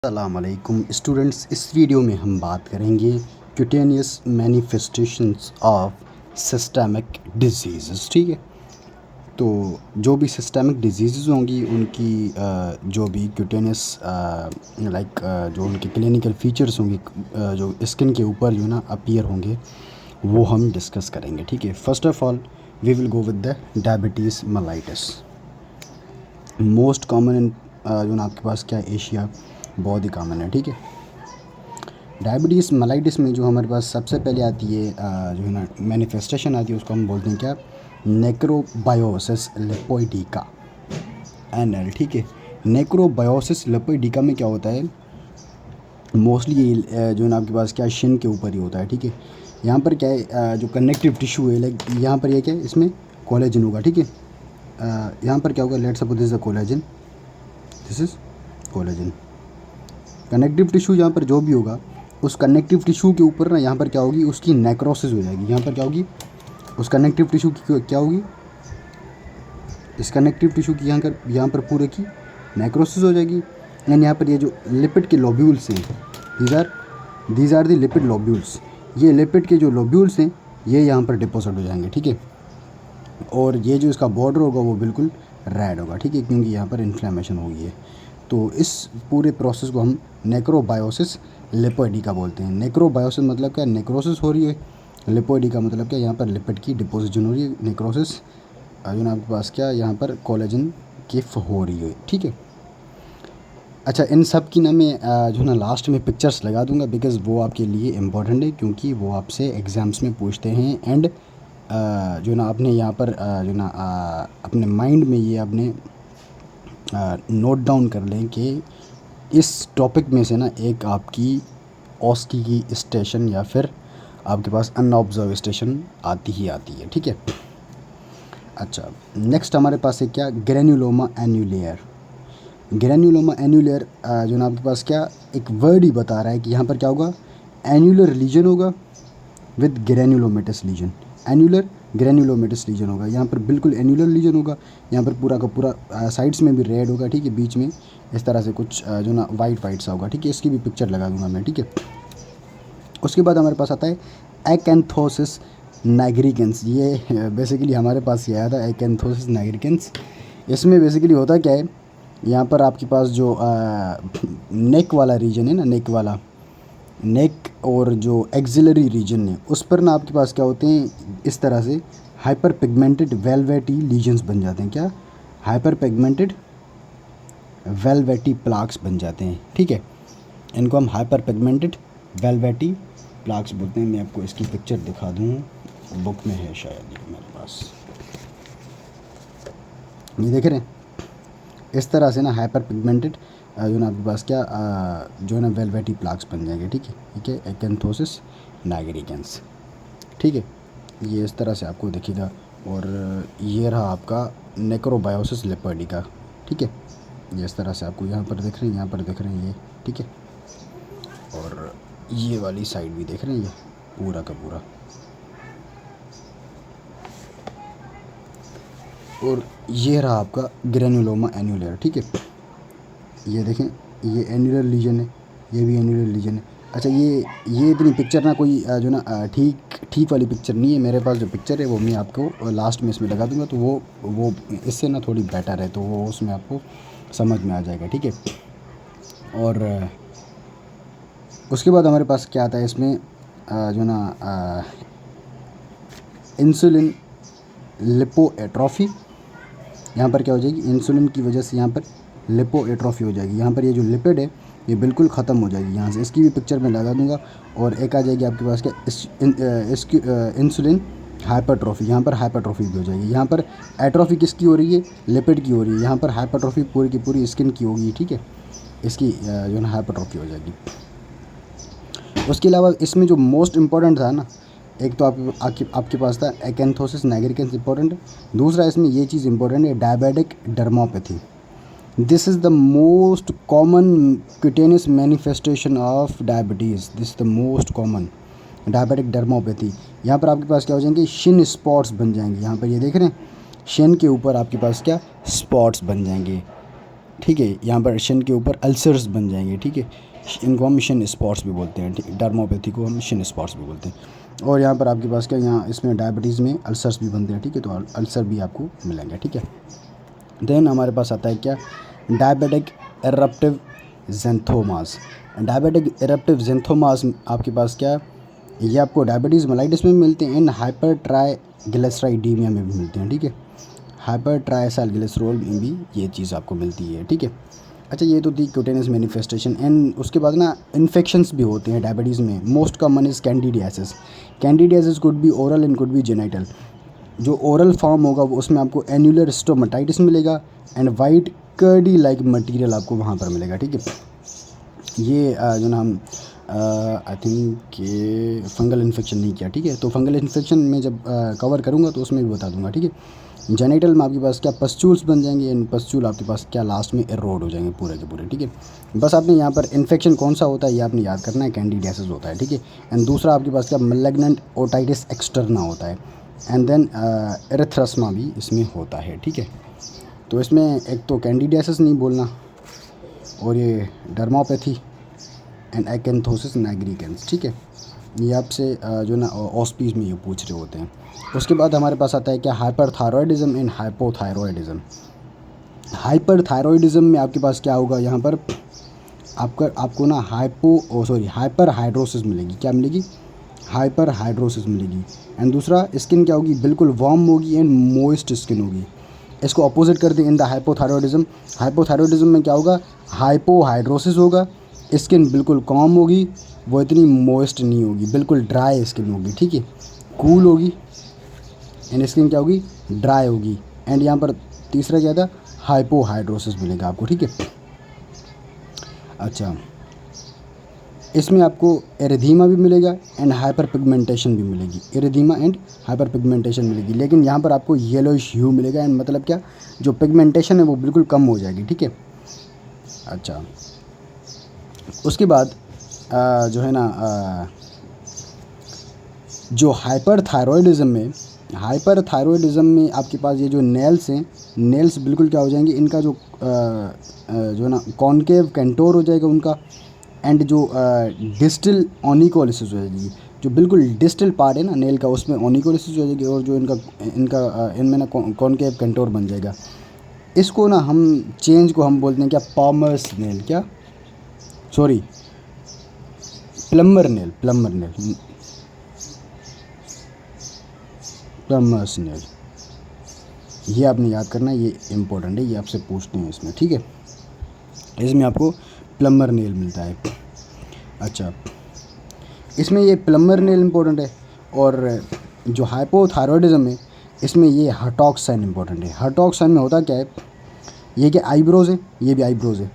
अस्सलाम वालेकुम स्टूडेंट्स। इस वीडियो में हम बात करेंगे cutaneous manifestations of systemic disease. ठीक है, तो जो भी सिस्टमिक डिजीज़ होंगी उनकी जो भी क्यूटेनियस जो उनके क्लिनिकल फीचर्स होंगे, जो स्किन के ऊपर जो ना अपीयर होंगे, वो हम डिस्कस करेंगे। ठीक है, first of all we will go with the diabetes mellitus. Most common in जो ना आपके पास क्या है, एशिया, बहुत ही कॉमन है। ठीक है, डायबिटीज़ मेलाइटिस में जो हमारे पास सबसे पहले आती है जो है ना मैनिफेस्टेशन आती है, उसको हम बोलते हैं क्या, नेक्रोबायोसिस लिपोइडिका, NL। ठीक है, नेक्रोबायोसिस लिपोइडिका में क्या होता है, मोस्टली ये जो है ना आपके पास क्या, शिन के ऊपर ही होता है। ठीक है, यहाँ पर क्या है, जो कनेक्टिव टिश्यू है, लाइक यहाँ पर ये क्या है, इसमें कोलेजन होगा। ठीक है, यहाँ पर क्या होगा, let's suppose this is collagen, this is collagen. Connective tissue यहाँ पर जो भी होगा, उस कनेक्टिव टिश्यू के ऊपर ना यहाँ पर क्या होगी, उसकी नेक्रोसिस हो जाएगी। यहाँ पर क्या होगी, उस कनेक्टिव टिश्यू की क्या होगी, इस कनेक्टिव टिश्यू की यहाँ पर पूरे की नेक्रोसिस हो जाएगी। एंड यहाँ पर ये जो लिपिड के लोब्यूल्स हैं, these are the lipid lobules, ये लिपिड के जो लोब्यूल्स हैं ये यहाँ पर डिपोजिट हो जाएंगे। ठीक है, और ये जो इसका बॉर्डर होगा वो बिल्कुल रेड होगा। ठीक है, क्योंकि यहाँ पर इन्फ्लेमेशन हो गई है। तो इस पूरे प्रोसेस को हम नेक्रोबायोसिस लिपोइडिका बोलते हैं। नेक्रोबायोसिस मतलब क्या, नेक्रोसिस हो रही है। लिपोइडिका मतलब क्या, यहाँ पर लिपिड की डिपोजिशन हो रही है। नेक्रोसिस जो ना आपके पास क्या, यहाँ पर कोलेजन किफ हो रही है। ठीक है, अच्छा, इन सब की ना मैं जो ना लास्ट में पिक्चर्स लगा दूंगा, बिकॉज़ वो आपके लिए इम्पोर्टेंट है, क्योंकि वो आपसे एग्ज़ाम्स में पूछते हैं। एंड जो ना आपने यहाँ पर जो ना अपने माइंड में ये आपने नोट डाउन कर लें कि इस टॉपिक में से ना एक आपकी ऑस्की की स्टेशन या फिर आपके पास अनऑब्जर्व स्टेशन आती ही आती है। ठीक है, अच्छा, नेक्स्ट हमारे पास है क्या, ग्रेन्युलोमा एन्युलेयर। ग्रेन्युलोमा एन्युलेयर जो ना आपके पास क्या, एक वर्ड ही बता रहा है कि यहाँ पर क्या होगा, एन्युलर लीजन होगा विद ग्रेन्युलोमेटस लीजन। एन्युलर ग्रेन्युलोमेटस लीजन होगा, यहाँ पर बिल्कुल एन्युलर लीजन होगा। यहाँ पर पूरा का पूरा साइड्स में भी रेड होगा। ठीक है, बीच में इस तरह से कुछ जो ना वाइट सा होगा। ठीक है, इसकी भी पिक्चर लगा दूंगा मैं। ठीक है, उसके बाद हमारे पास आता है एकैंथोसिस नाइग्रिकेंस। ये बेसिकली हमारे पास ये आया था, एकैंथोसिस नाइग्रिकेंस। इसमें बेसिकली होता क्या है, यहाँ पर आपके पास जो नेक वाला रीजन है ना, नेक और जो एक्सिलरी रीजन है, उस पर ना आपके पास क्या होते हैं, इस तरह से हाइपर पिगमेंटेड वेलवेटी लीजन्स बन जाते हैं। क्या, हाइपर पिगमेंटेड वेलवेटी प्लाक्स बन जाते हैं। ठीक है, इनको हम हाइपर पिगमेंटेड वेलवेटी प्लाक्स बोलते हैं। मैं आपको इसकी पिक्चर दिखा दूँ, बुक में है शायद ये मेरे पास, ये देख रहे हैं, इस तरह से ना हाइपर पिगमेंटेड जो ना आपके पास क्या जो है ना वेलवेटी प्लाक्स बन जाएंगे। ठीक है, एकैंथोसिस नाइग्रिकेंस। ठीक है, ये इस तरह से आपको दिखेगा। और ये रहा आपका नेक्रोबायोसिस लिपोइडिका। ठीक है, ये इस तरह से आपको यहाँ पर दिख रहे हैं, यहाँ पर दिख रहे हैं ये। ठीक है, और ये वाली साइड भी देख रहे हैं, ये पूरा का पूरा। और ये रहा आपका ग्रेन्युलोमा एन्युलर। ठीक है, ये देखें, ये एन्युलर लीजन है, ये भी एन्युलर लीजन है। अच्छा, ये इतनी पिक्चर ना कोई जो ना ठीक वाली पिक्चर नहीं है। मेरे पास जो पिक्चर है वो मैं आपको लास्ट में इसमें लगा दूंगा, तो वो इससे ना थोड़ी बेटर है, तो वो उसमें आपको समझ में आ जाएगा। ठीक है, और उसके बाद हमारे पास क्या आता है इसमें जो ना इंसुलिन लिपोएट्रोफी। यहाँ पर क्या हो जाएगी, इंसुलिन की वजह से यहाँ पर लिपोएट्रोफी हो जाएगी। यहाँ पर ये जो लिपिड है ये बिल्कुल ख़त्म हो जाएगी यहाँ से। इसकी भी पिक्चर मैं लगा दूंगा। और एक आ जाएगी आपके पास क्या, इसकी इंसुलिन हाइपरट्रॉफी। यहाँ पर हाइपरट्रॉफी भी हो जाएगी। यहाँ पर एट्रोफी किसकी हो रही है, लिपिड की हो रही है। यहाँ पर हाइपरट्रॉफी पूरी की पूरी स्किन की होगी। ठीक है, इसकी जो है ना हाइपरट्रॉफी हो जाएगी। उसके अलावा इसमें जो मोस्ट इम्पॉर्टेंट था ना, एक तो आपके पास था एकैंथोसिस नाइग्रिकेंस इम्पोर्टेंट, दूसरा इसमें ये चीज़ इम्पोर्टेंट है, diabetic dermopathy. This is the most common cutaneous manifestation of diabetes. This the most common diabetic dermopathy. यहाँ पर आपके पास क्या हो जाएंगे, शिन स्पॉट्स बन जाएंगे। यहाँ पर ये देख रहे हैं, शिन के ऊपर आपके पास क्या, स्पॉट्स बन जाएंगे। ठीक है। यहाँ पर शिन के ऊपर अल्सर्स बन जाएंगे, ठीक है। इनको हम शिन स्पॉट्स भी बोलते हैं, ठीक है। डर्मोपैथी को हम शिन स्पॉट्स भी बोलते हैं। और यहाँ पर आपके पास क्या, यहाँ इसमें डायबिटीज़ में अल्सर्स भी बनते हैं, ठीक है। तो अल्सर भी आपको मिलेंगे, ठीक है। देन हमारे पास आता है क्या, डायबिटिक एरप्टिव जेंथोमास। डायबिटिक एरप्टिव जेंथोमास आपके पास क्या, ये आपको डायबिटीज़ मेलाइटिस में भी मिलते हैं, इन हाइपर ट्राइग्लिसराइडीमिया में भी मिलते हैं, ठीक है। हाइपर ट्राइसाइक्लिसरोल में भी ये चीज़ आपको मिलती है, ठीक है। अच्छा, ये तो थी क्यूटेनियस मैनिफेस्टेशन। एंड उसके बाद ना इन्फेक्शंस भी होते हैं डायबिटीज़ में। Most common is candidiasis. Candidiasis could be oral and could be genital. जो ओरल फॉर्म होगा वो उसमें आपको एन्युलर स्टोमेटाइटिस मिलेगा and white curdy like material आपको वहाँ पर मिलेगा, ठीक है। ये जो ना हम आई थिंक ये फंगल इन्फेक्शन नहीं किया, ठीक है। तो फंगल इन्फेक्शन में जब कवर करूँगा तो उसमें भी बता दूंगा, ठीक है। जेनिटल में आपके पास क्या पस्चूल्स बन जाएंगे, एंड पस्चूल आपके पास क्या लास्ट में एरोड हो जाएंगे पूरे के पूरे, ठीक है। बस आपने यहाँ पर इन्फेक्शन कौन सा होता है ये आपने याद करना है, कैंडिडियासिस होता है, ठीक है। एंड दूसरा आपके पास क्या मैलिग्नेंट ओटाइटिस एक्सटर्ना होता है, एंड देन एरिथ्रास्मा भी इसमें होता है, ठीक है। तो इसमें एक तो कैंडिडियासिस नहीं बोलना, और ये डर्मोपैथी एंड एक्एंथोसिस नाइग्रिकेंस, ठीक है। ये आपसे जो ना ऑस्पीज में ये पूछ रहे होते हैं। उसके बाद हमारे पास आता है क्या, हाइपरथायरॉयडिज्म एंड हाइपोथायरॉयडिज्म। हाइपरथायरॉयडिज्म में आपके पास क्या होगा, यहाँ पर आपको ना हाइपर हाइड्रोसिस मिलेगी। क्या मिलेगी, हाइपर हाइड्रोसिस मिलेगी। एंड दूसरा स्किन क्या होगी, बिल्कुल वार्म होगी एंड मोइस्ट स्किन होगी। इसको अपोजिट कर दें इन द हाइपोथायरॉयडिज्म। हाइपोथायरॉयडिज्म में क्या होगा, हाइपोहाइड्रोसिस होगा, स्किन बिल्कुल कॉम होगी, वो इतनी मोइस्ट नहीं होगी, बिल्कुल ड्राई स्किन होगी, ठीक है। कूल होगी एंड स्किन क्या होगी, ड्राई होगी। एंड यहाँ पर तीसरा क्या था, हाइपोहाइड्रोसिस मिलेगा आपको, ठीक है। अच्छा, इसमें आपको एरिथीमा भी मिलेगा एंड हाइपर पिगमेंटेशन भी मिलेगी। एरिथीमा एंड हाइपर पिगमेंटेशन मिलेगी, लेकिन यहाँ पर आपको येलोइश ह्यू मिलेगा। एंड मतलब क्या, जो पिगमेंटेशन है वो बिल्कुल कम हो जाएगी, ठीक है। अच्छा, उसके बाद जो है ना जो हाइपरथायरॉयडिज्म में आपके पास ये जो नेल्स हैं, नेल्स बिल्कुल क्या हो जाएंगे, इनका जो जो ना कॉन्केव कंटोर हो जाएगा उनका। एंड जो डिस्टल ओनिकोलिसिस हो जाएगी, जो बिल्कुल डिस्टल पार्ट है ना नेल का, उसमें ओनिकोलिसिस हो जाएगी। और जो इनमें ना कॉन्केव कंटोर बन जाएगा। इसको ना हम चेंज को हम बोलते हैं क्या, पॉमर्स नेल, क्या सॉरी प्लम्बर नेल ये आपने याद करना है, ये इम्पोर्टेंट है, ये आपसे पूछते हैं इसमें, ठीक है। इसमें आपको प्लम्बर नेल मिलता है। अच्छा, इसमें ये प्लम्बर नेल इम्पोर्टेंट है। और जो हाइपोथायरॉयडिज्म है इसमें ये हटॉक्स साइन इम्पोर्टेंट है। हटॉक्स साइन में होता क्या है, ये क्या आईब्रोज़ है, ये भी आईब्रोज़ है।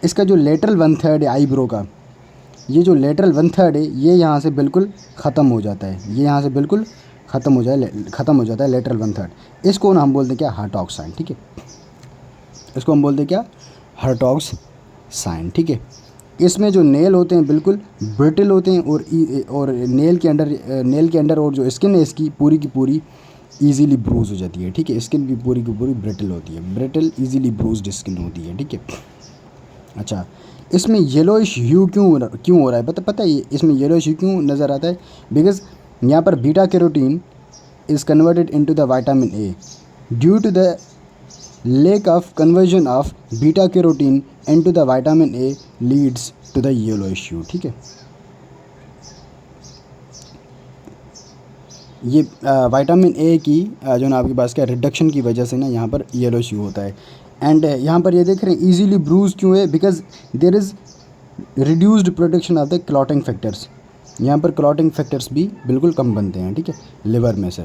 इसका जो लेटरल 1/3 है आईब्रो का, ये जो लेटरल 1/3 है ये यहाँ से बिल्कुल ख़त्म हो जाता है, ये यहाँ से बिल्कुल ख़त्म हो जाता है लेटरल 1/3। इसको ना हम बोलते हैं क्या, हटॉक्स साइन, ठीक है। इसको हम बोलते हैं क्या, हटॉक्स साइन, ठीक है। इसमें जो नेल होते हैं बिल्कुल ब्रिटल होते हैं, और नेल के अंडर और जो स्किन है इसकी पूरी की पूरी ईजीली ब्रूज हो जाती है, ठीक है। स्किन भी पूरी की पूरी ब्रिटल होती है, ब्रिटल ईजीली ब्रूज्ड स्किन होती है, ठीक है। अच्छा, इसमें येलोइश ह्यू क्यों हो रहा है, पता है इसमें येलोइश ह्यू क्यों नज़र आता है, बिकॉज यहाँ पर beta carotene is converted into the vitamin A. Due to the lack of conversion of beta carotene into the vitamin A leads to the yellowish hue, ठीक है। ये विटामिन ए की जो ना आपके पास क्या रिडक्शन की वजह से ना यहाँ पर येलोइश ह्यू होता है। एंड यहाँ पर ये देख रहे हैं इजीली ब्रूज क्यों है, because there is reduced protection of the clotting factors. यहाँ पर क्लॉटिंग फैक्टर्स भी बिल्कुल कम बनते हैं, ठीक है, लिवर में से।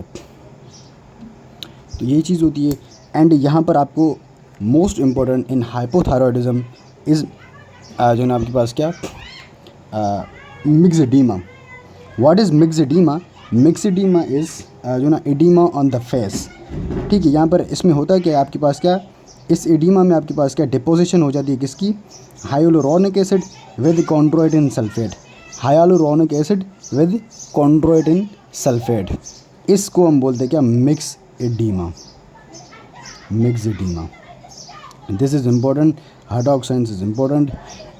तो ये चीज़ होती है। एंड यहाँ पर आपको most important in hypothyroidism is जो ना आपके पास क्या, myxoedema. What is myxoedema? Myxoedema is जो ना एडीमा ऑन द फेस, ठीक है। यहाँ पर इसमें होता है क्या, आपके पास क्या, इस एडीमा में आपके पास क्या डिपोजिशन हो जाती है किसकी, hyaluronic acid with chondroitin sulphate. Hyaluronic acid with chondroitin sulphate, इसको हम बोलते हैं क्या, मिक्सडीमा। दिस इज़ इम्पोर्टेंट, हाइड्रोक्साइंस इज़ इम्पोर्टेंट।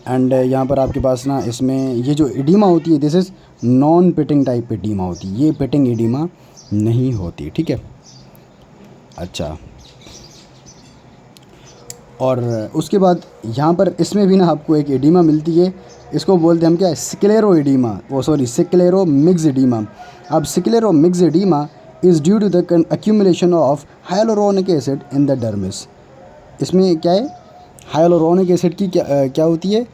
एंड यहाँ पर आपके पास ना इसमें ये जो एडिमा होती है this is non pitting type oedema होती है, ये पिटिंग एडिमा नहीं होती, ठीक है। अच्छा, और उसके बाद यहाँ पर इसमें भी ना आपको एक एडिमा मिलती है, इसको बोलते हैं हम क्या, स्क्लेरो एडिमा, वो सॉरी स्क्लेरो मिक्स एडिमा। अब scleromyxedema is due to the accumulation of hyaluronic acid in the dermis. इसमें क्या है, हाइलोरोनिक एसिड की क्या होती है,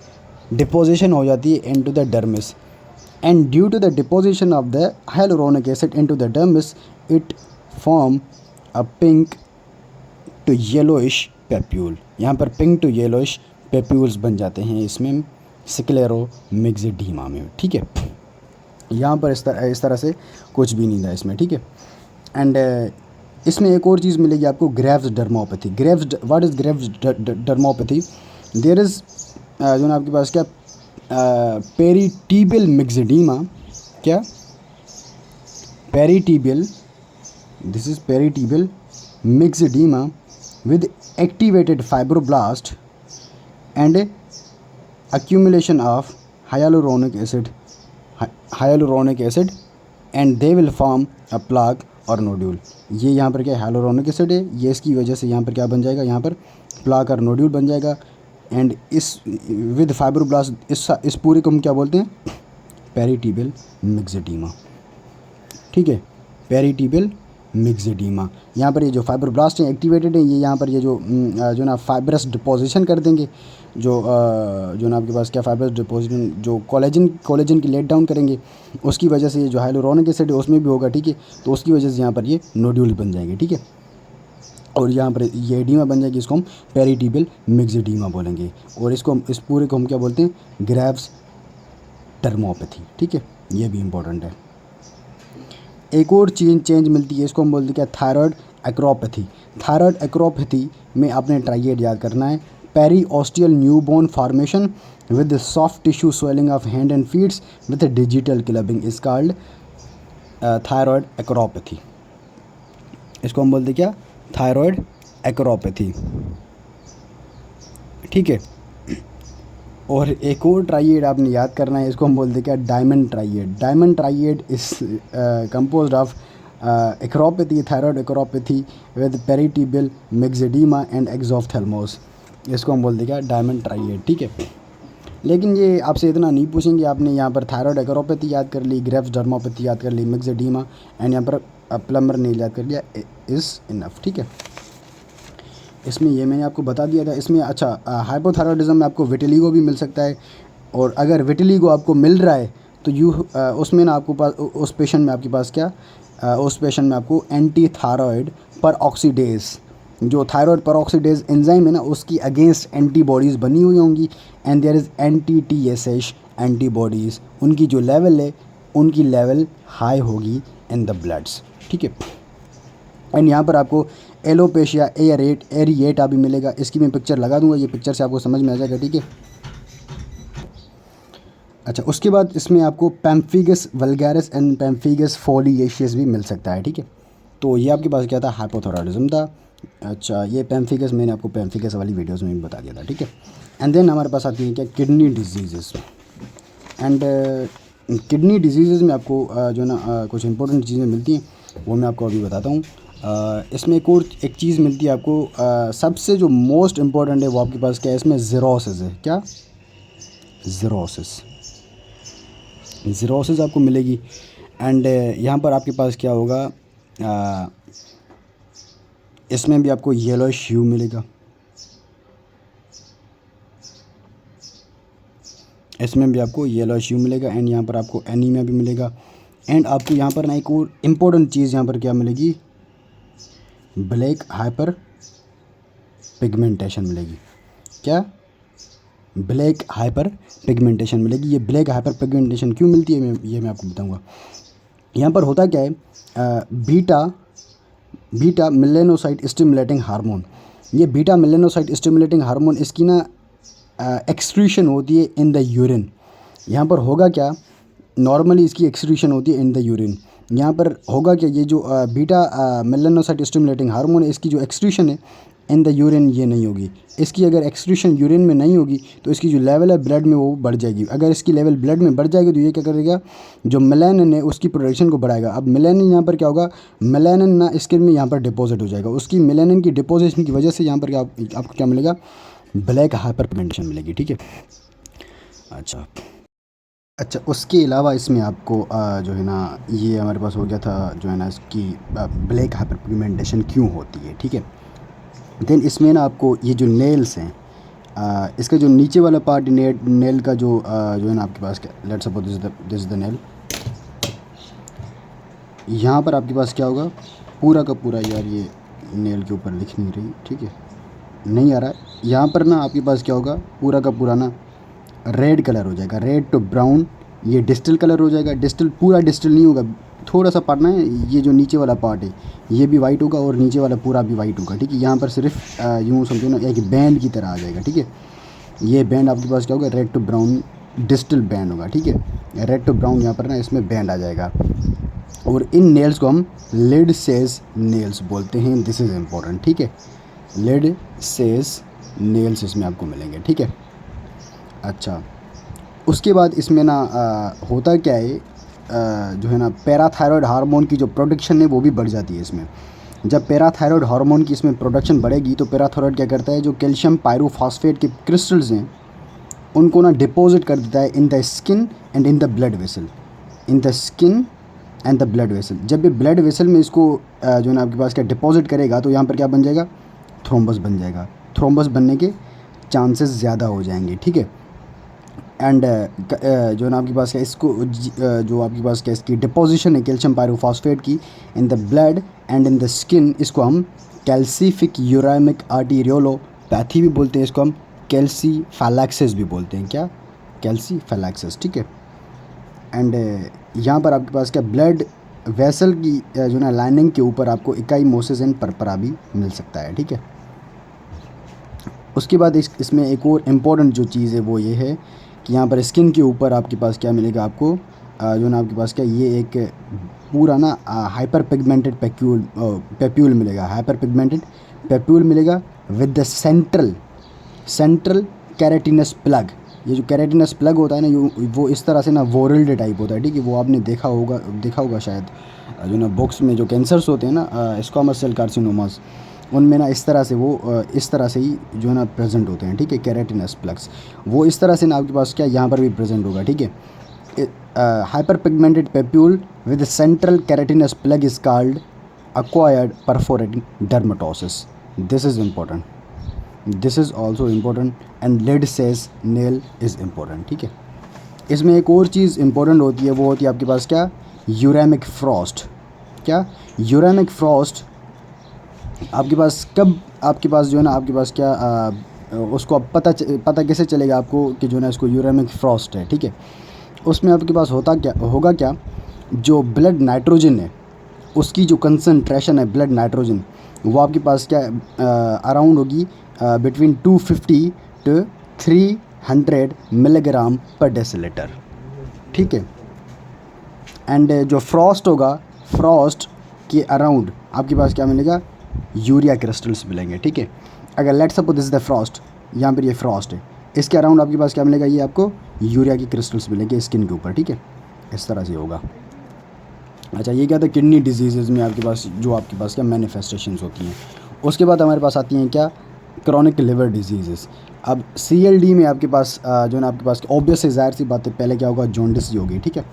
डिपोजिशन हो जाती है into the dermis, and due to the deposition of the hyaluronic acid into the dermis it form a pink to yellowish papule. यहाँ पर पिंक टू येलोइश पेप्यूल्स बन जाते हैं इसमें स्क्लेरो मिक्सेडीमा में, ठीक है। यहाँ पर इस तरह से कुछ भी नहीं था इसमें, ठीक है। एंड इसमें एक और चीज़ मिलेगी आपको, Graves dermopathy. Graves, what is Graves dermopathy? There is जो ना आपके पास क्या, पेरिटिबियल मिक्सेडीमा, क्या, pretibial, this is pretibial myxoedema with activated fibroblast and accumulation of hyaluronic acid and they will form a plaque और नोड्यूल। ये यहाँ पर क्या हाइलोरोनिक एसिड है, ये इसकी वजह से यहाँ पर क्या बन जाएगा, यहाँ पर प्लाक और नोड्यूल बन जाएगा। एंड इस विद फाइब्रोब्लास्ट, इस पूरे को हम क्या बोलते हैं, पेरिटिबियल मिक्सेडीमा, ठीक है, पेरिटिबियल मिक्सेडीमा। यहाँ पर ये जो फाइब्रोब्लास्ट हैं एक्टिवेटेड हैं, ये यहाँ पर ये जो ना फाइब्रस डिपोजिशन कर देंगे, जो ना आपके पास क्या फाइब्रस डिपोजिशन, जो कोलेजन की लेट डाउन करेंगे, उसकी वजह से ये जो हाइलोरोनिक एसिड है उसमें भी होगा, ठीक है। तो उसकी वजह से यहाँ पर ये नोड्यूल बन जाएंगे, ठीक है, और यहाँ पर ये एडीमा बन जाएगी, इसको हम पेरिटिबियल मिक्सेडीमा बोलेंगे। और इसको इस पूरे को हम क्या बोलते हैं, ग्रेव्स डर्मोपैथी, ठीक है, ये भी इम्पोर्टेंट है। एक और चेंज मिलती है, इसको हम बोलते हैं क्या, थायराइड एक्रोपैथी। थायराइड एक्रोपैथी में आपने ट्राइएड याद करना है, periosteal new bone formation with soft tissue swelling of hand and feets with digital clubbing is called thyroid acropathy. इसको हम बोलते हैं क्या, थायराइड एक्रोपैथी, ठीक है। और एक और ट्राइएड आपने याद करना है, इसको हम बोलते हैं क्या, diamond triad. Diamond triad is composed of acropathy, thyroid acropathy with pretibial myxoedema and exophthalmos. इसको हम बोलते हैं क्या, डायमंड ट्राइएड, ठीक है। लेकिन ये आपसे इतना नहीं पूछेंगे, आपने यहाँ पर थायराइड एक्रोपैथी याद कर ली, ग्रेव्स डर्मोपैथी याद कर ली, मिक्सेडीमा एंड यहाँ पर प्लम्बर ने याद कर लिया, इज़ इनफ, ठीक है। इसमें ये मैंने आपको बता दिया था। इसमें अच्छा, हाइपोथायरॉयडिज्म में आपको विटिलिगो भी मिल सकता है, और अगर विटिलिगो आपको मिल रहा है तो उसमें ना आपको पास उस पेशेंट में आपके पास क्या, उस पेशेंट में आपको एंटी थायरॉयड पर ऑक्सीडेज, जो थायरॉयड पर ऑक्सीडेज एंजाइम है ना, उसकी अगेंस्ट एंटीबॉडीज़ बनी हुई होंगी, and there is anti TSH antibodies, उनकी जो लेवल है, उनकी लेवल हाई होगी इन द ब्लड्स, ठीक है। एंड यहाँ पर आपको एलोपेशिया एरिएटा भी मिलेगा, इसकी मैं पिक्चर लगा दूंगा, ये पिक्चर से आपको समझ में आ जाएगा, ठीक है। अच्छा, उसके बाद इसमें आपको पैम्फिगस वल्गैरिस एंड पैम्फिगस फोलिएशियस भी मिल सकता है, ठीक है। तो ये आपके पास क्या था, हाइपोथायरॉयडिज्म था। अच्छा, ये पैम्फिगस मैंने आपको पैम्फिगस वाली वीडियोस में भी बता दिया था, ठीक है। एंड देन हमारे पास आती है क्या, kidney disease. And kidney disease में आपको जो ना कुछ इंपॉर्टेंट चीज़ें मिलती हैं, वो मैं आपको अभी बताता हूँ। इसमें एक चीज़ मिलती है आपको, सबसे जो मोस्ट इम्पॉर्टेंट है वो आपके पास क्या है, इसमें ज़ीरोसिस है, क्या, ज़ीरोसिस आपको मिलेगी। एंड यहाँ पर आपके पास क्या होगा, इसमें भी आपको येलोइश ह्यू मिलेगा, इसमें भी आपको येलोइश ह्यू मिलेगा। एंड यहाँ पर आपको एनीमिया भी मिलेगा। एंड आपको यहाँ पर ना एक और इम्पोर्टेंट चीज़ यहाँ पर क्या मिलेगी, ब्लैक हाइपर पिगमेंटेशन मिलेगी, क्या, ब्लैक हाइपर पिगमेंटेशन मिलेगी। ये ब्लैक हाइपर पिगमेंटेशन क्यों मिलती है, ये मैं आपको बताऊंगा। यहाँ पर होता क्या है, बीटा मेलेनोसाइट स्टिमुलेटिंग हार्मोन, ये बीटा मेलेनोसाइट स्टिमुलेटिंग हार्मोन, इसकी ना एक्सक्रीशन होती है इन द यूरिन। यहाँ पर होगा क्या, नॉर्मली इसकी एक्सक्रीशन होती है इन द यूरिन। यहाँ पर होगा क्या, ये जो बीटा मेलेनोसाइट स्टिमुलेटिंग हार्मोन है, इसकी जो एक्सक्रीशन है इन द यूरिन ये नहीं होगी। इसकी अगर एक्सक्रीशन यूरिन में नहीं होगी तो इसकी जो लेवल है ब्लड में वो बढ़ जाएगी। अगर इसकी लेवल ब्लड में बढ़ जाएगी तो ये क्या करेगा, जो मेलानिन है उसकी प्रोडक्शन को बढ़ाएगा। अब मेलानिन यहाँ पर क्या होगा, मेलानिन ना स्किन में यहाँ पर डिपॉजिट हो जाएगा। उसकी मेलानिन की डिपोजिशन की वजह से यहाँ पर क्या आपको क्या मिलेगा, ब्लैक हाइपर पिगमेंटेशन मिलेगी। ठीक है। अच्छा उसके अलावा इसमें आपको जो है ना ये हमारे पास हो गया था जो है ना इसकी ब्लैक हाइपर पिगमेंटेशन क्यों होती है। ठीक है। देन इसमें ना आपको ये जो नेल्स हैं, इसका जो नीचे वाला पार्ट नेल का जो है ना आपके पास, let's suppose this is the nail. यहाँ पर आपके पास क्या होगा, पूरा का पूरा, यार ये नेल के ऊपर लिख नहीं रही, ठीक है, नहीं आ रहा है। यहाँ पर ना आपके पास क्या होगा, पूरा का पूरा ना रेड कलर हो जाएगा, रेड टू ब्राउन। ये डिस्टिल कलर हो जाएगा। डिस्टिल पूरा डिस्टिल नहीं होगा, थोड़ा सा पढ़ना है। ये जो नीचे वाला पार्ट है ये भी वाइट होगा और नीचे वाला पूरा भी वाइट होगा। ठीक है। यहाँ पर सिर्फ यूँ समझो ना एक बैंड की तरह आ जाएगा। ठीक है। ये बैंड आपके पास क्या होगा, red to brown distal band होगा। ठीक है। रेड टू ब्राउन यहाँ पर ना इसमें बैंड आ जाएगा। और इन नेल्स को हम लिड सेज नेल्स बोलते हैं। This is important. ठीक है। लिड सेज नेल्स इसमें आपको मिलेंगे। ठीक है। अच्छा उसके बाद इसमें ना होता क्या है, जो है ना पैराथायरॉयड हार्मोन की जो प्रोडक्शन है वो भी बढ़ जाती है इसमें। जब पैराथायरॉयड हार्मोन की इसमें प्रोडक्शन बढ़ेगी तो पैराथायरॉयड क्या करता है, जो कैल्शियम पायरोफॉस्फेट के क्रिस्टल्स हैं उनको ना डिपॉजिट कर देता है in the skin and in the blood vessel. In the skin and the blood vessel. जब ये ब्लड वेसल में इसको जो है ना आपके पास क्या डिपॉजिट करेगा तो यहाँ पर क्या बन जाएगा, थ्रोम्बस बन जाएगा। थ्रोम्बस बनने के चांसेस ज़्यादा हो जाएंगे। ठीक है। एंड जो है ना आपके पास क्या इसको जो आपके पास क्या इसकी डिपोजिशन है कैल्शियम पायरोफॉस्फेट की in the blood and in the skin, इसको हम कैल्सिफिक यूरेमिक आर्टीरियोलोपैथी भी बोलते हैं। इसको हम कैल्सीफैलेक्सिस भी बोलते हैं। क्या, कैल्सीफैलेक्सिस। ठीक है। एंड यहाँ पर आपके पास क्या ब्लड वेसल की जो ना लाइनिंग के ऊपर आपको इकाईमोसिस एंड परपरा भी मिल सकता है। ठीक है। उसके बाद इसमें एक और इम्पॉर्टेंट जो चीज़ है वो ये है कि यहाँ पर स्किन के ऊपर आपके पास क्या मिलेगा, आपको जो ना आपके पास क्या ये एक पूरा ना हाइपर पिगमेंटेड पेप्यूल मिलेगा। हाइपर पिगमेंटेड पेप्यूल मिलेगा with the central keratinous plug. ये जो कैरेटिनस प्लग होता है ना वो इस तरह से ना वोरल्ड टाइप होता है। ठीक है। वो आपने देखा होगा शायद, जो ना बॉक्स में जो कैंसर्स होते हैं ना स्क्वामस सेल कार्सिनोमास, उनमें ना इस तरह से ही जो है ना प्रेजेंट होते हैं। ठीक है। कैरेटिनस प्लग्स वो इस तरह से ना आपके पास क्या यहाँ पर भी प्रेजेंट होगा। ठीक है। Hyper pigmented papule with central keratinous plug is called acquired perforating dermatosis. This is important. This is also important and lid says nail is important. ठीक है। इसमें एक और चीज़ इंपॉर्टेंट होती है, वो होती है आपके पास क्या, यूरेमिक फ्रॉस्ट। क्या, यूरेमिक फ्रॉस्ट आपके पास कब, आपके पास जो है ना आपके पास क्या उसको अब पता कैसे चलेगा आपको कि जो है ना इसको यूरेमिक फ्रॉस्ट है। ठीक है। उसमें आपके पास होगा क्या, जो ब्लड नाइट्रोजन है उसकी जो कंसनट्रेशन है ब्लड नाइट्रोजन वो आपके पास क्या अराउंड होगी बिटवीन 250 to 300 मिलीग्राम पर डेसीलीटर। ठीक है। एंड जो फ्रॉस्ट होगा, फ्रॉस्ट के अराउंड आपके पास क्या मिलेगा, यूरिया क्रिस्टल्स मिलेंगे। ठीक है। अगर let suppose this the Frost, यहाँ पर ये फ्रॉस्ट है, इसके अराउंड आपके पास क्या मिलेगा, ये आपको यूरिया की क्रिस्टल्स मिलेंगे स्किन के ऊपर। ठीक है। इस तरह से होगा। अच्छा ये क्या था, किडनी डिजीज़ में आपके पास क्या मैनिफेस्टेशंस होती हैं। उसके बाद हमारे पास आती हैं क्या, क्रॉनिक लिवर डिजीज़। अब CLD में आपके पास जो है ना आपके पास ऑब्वियस से ज़ाहिर सी बात है, पहले क्या होगा, जॉन्डिस ही होगी। ठीक है।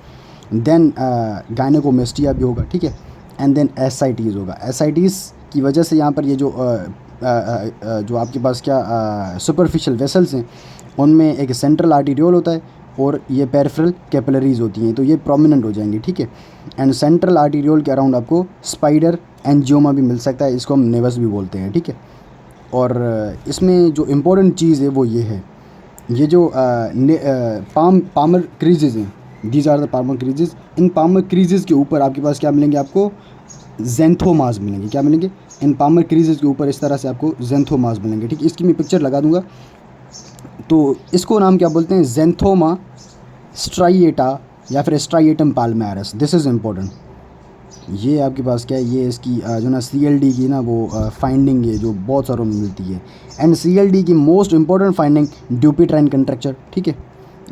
देन गायनेकोमेस्टिया भी होगा। ठीक है। एंड देन एसाइटिस होगा। एसाइटिस की वजह से यहाँ पर ये जो आपके पास क्या सुपरफिशियल वेसल्स हैं उनमें एक सेंट्रल आर्टीरियोल होता है और ये पेरिफेरल कैपिलरीज होती हैं, तो ये प्रोमिनेंट हो जाएंगी। ठीक है। एंड सेंट्रल आर्टीरियोल के अराउंड आपको स्पाइडर एंजियोमा भी मिल सकता है, इसको हम नेवस भी बोलते हैं। ठीक है। और इसमें जो इम्पोर्टेंट चीज़ है वो ये है, ये जो पामर क्रीजेज़ हैं, these are the palmar creases. इन पामर क्रीजेज़ के ऊपर आपके पास क्या मिलेंगे, आपको जेंथोमास मिलेंगे। क्या मिलेंगे, इन पामर क्रीजेज़ के ऊपर इस तरह से आपको जेंथोमास मिलेंगे। ठीक है। इसकी मैं पिक्चर लगा दूंगा। तो इसको नाम क्या बोलते हैं, जेंथोमा स्ट्राइएटा या फिर striatum palmaris. This is important. ये आपके पास क्या है, ये इसकी जो ना CLD की ना वो फाइंडिंग है जो बहुत सारों में मिलती है। एंड CLD की मोस्ट इंपॉर्टेंट फाइंडिंग ड्यूपिट्राइन कंट्रक्चर, ठीक है।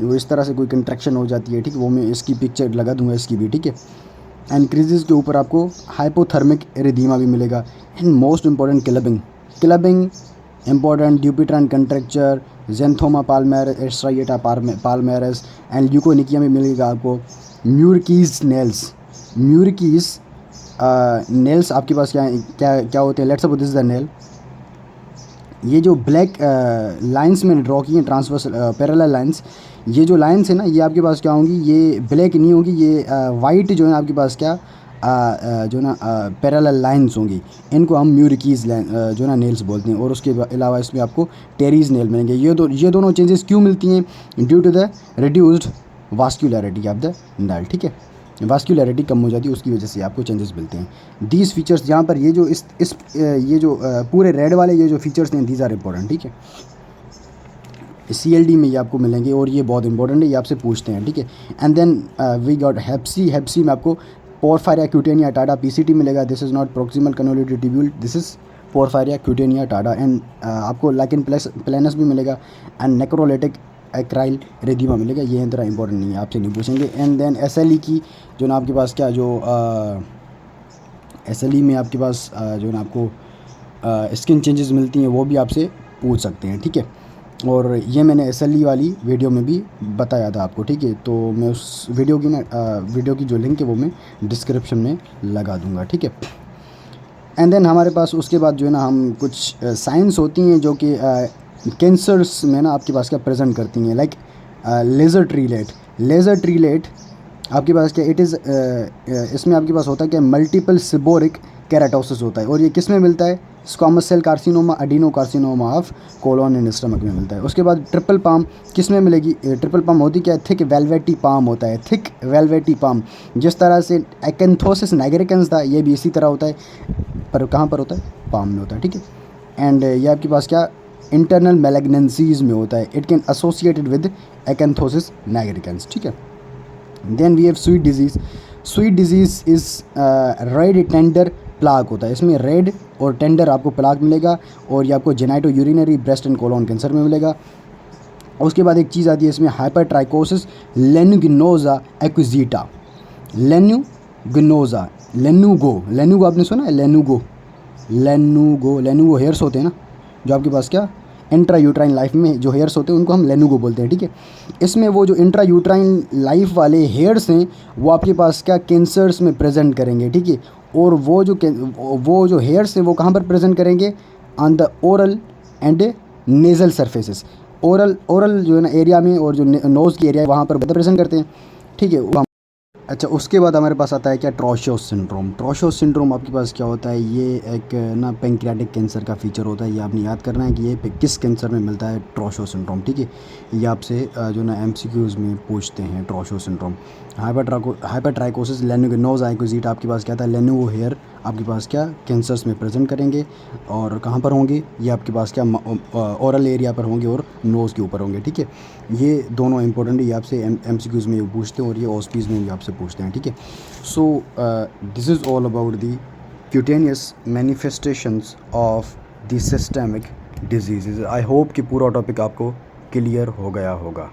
वो इस तरह से कोई कंट्रैक्शन हो जाती है, ठीक है, वो मैं इसकी पिक्चर लगा दूंगा इसकी भी, ठीक है। एंड क्रीजेस के ऊपर आपको हाइपोथर्मिक एरिदीमा भी मिलेगा। And most important clubbing important Dupuytren contracture, xanthoma striata palmaris and leukonychia में मिलेगा आपको म्यूरकीज नेल्स आपके पास क्या होते हैं। Let's suppose this is the nail. ये जो ब्लैक लाइंस मैंने ड्रॉ की हैं, ट्रांसवर्स पैरेलल लाइंस, ये जो लाइंस है ना ये आपके पास क्या होंगी, ये ब्लैक नहीं होगी, ये वाइट जो है आपके पास क्या जो ना पैरेलल लाइंस होंगी। इनको हम म्यूरिकीज जो ना नेल्स बोलते हैं। और उसके अलावा इसमें आपको टेरीज नेल मिलेंगे। ये दोनों चेंजेस क्यों मिलती हैं, due to the reduced vascularity of the nail, ठीक है। वास्कुलरिटी कम हो जाती है, उसकी वजह से आपको चेंजेस मिलते हैं। दीज फीचर्स यहाँ पर ये जो ये जो पूरे रेड वाले ये जो फीचर्स हैं, दीज आर इंपॉर्टेंट, ठीक है। CLD में ये आपको मिलेंगे और ये बहुत इंपॉर्टेंट है, ये आपसे पूछते हैं, ठीक है। एंड देन वी गॉट हेप्सी में आपको पोरफायरिया क्यूटेनिया टाडा PCT मिलेगा। This is not proximal convoluted tubule, this is porphyria cutanea टाडा। एंड आपको लाइकेन प्लेनस भी मिलेगा एंड नेक्रोलिटिक एक्राइल रेदिमा मिलेगा। ये इतना इंपॉर्टेंट नहीं है, आपसे नहीं पूछेंगे। एंड देन SLE की जो ना आपके पास क्या जो SLE में आपके पास जो ना आपको स्किन चेंजेस मिलती हैं, वो भी आपसे पूछ सकते हैं, ठीक है। और ये मैंने SLE वाली वीडियो में भी बताया था आपको, ठीक है। तो मैं उस वीडियो की जो लिंक है वो मैं डिस्क्रिप्शन में लगा दूंगा, ठीक है। एंड देन हमारे पास उसके बाद जो है ना हम कुछ साइंस होती हैं जो कि कैंसर्स में ना आपके पास क्या प्रेजेंट करती हैं। लाइक लेज़र ट्रीलेट आपके पास क्या इट इज़ इसमें आपके पास होता है क्या मल्टीपल सिबोरिक केराटोसिस होता है। और ये किस में मिलता है, squamous cell carcinoma, adenocarcinoma of colon and stomach में मिलता है। उसके बाद ट्रिपल पाम किस में मिलेगी, ट्रिपल पाम होती क्या है, थिक वेलवेटी पाम होता है, थिक वेलवेटी पाम। जिस तरह से एक्एंथोसिस नाइग्रिकन्स था, ये भी इसी तरह होता है, पर कहाँ पर होता है, पाम में होता है, ठीक है। एंड ये आपके पास क्या इंटरनल मैलिग्नेंसीज में होता है। It can associated with acanthosis nigricans, ठीक है। Then we have Sweet disease is red tender plaque होता है। इसमें रेड और टेंडर आपको प्लाक मिलेगा। और ये आपको genitourinary breast and colon cancer में मिलेगा। उसके बाद एक चीज़ आती है इसमें हाइपरट्राइकोसिस लेनुगिनोजा एक्विजिटा। लेनुगो आपने सुना है, लेनुगो हेयर्स होते हैं ना जो आपके पास क्या इंट्रा यूट्राइन लाइफ में जो हेयर्स होते हैं उनको हम लेनुगो बोलते हैं, ठीक है। इसमें वो जो इंट्रा यूट्राइन लाइफ वाले हेयर्स हैं वो आपके पास क्या कैंसर्स में प्रेजेंट करेंगे, ठीक है। और वो जो हेयर्स हैं वो कहाँ पर प्रेजेंट करेंगे, on the oral and nasal surfaces. Oral जो है ना एरिया में और जो नोज़ की एरिया वहाँ पर प्रेजेंट करते हैं, ठीक है। अच्छा, उसके बाद हमारे पास आता है क्या ट्रोशोस सिंड्रोम आपके पास क्या होता है, ये एक ना पेंक्रियाटिक कैंसर का फीचर होता है। ये आपने याद करना है कि ये किस कैंसर में मिलता है ट्रोशोस सिंड्रोम, ठीक है। ये आपसे जो ना MCQs में पूछते हैं ट्रोशोस सिंड्रोम। हाइपरट्राइकोसिस लेनुगिनोजा एक्विजिटा आपके पास क्या था, लेनुगो हेयर आपके पास क्या कैंसर्स में प्रेजेंट करेंगे। और कहाँ पर होंगे, ये आपके पास क्या ओरल एरिया पर होंगे और नोज़ के ऊपर होंगे, ठीक है। ये दोनों इंपॉर्टेंट, ये आपसे MCQs में पूछते हैं और ये OSPs में भी आपसे पूछते हैं, ठीक है। So this is all about the cutaneous manifestations of the systemic disease. I hope कि पूरा टॉपिक आपको क्लियर हो गया होगा।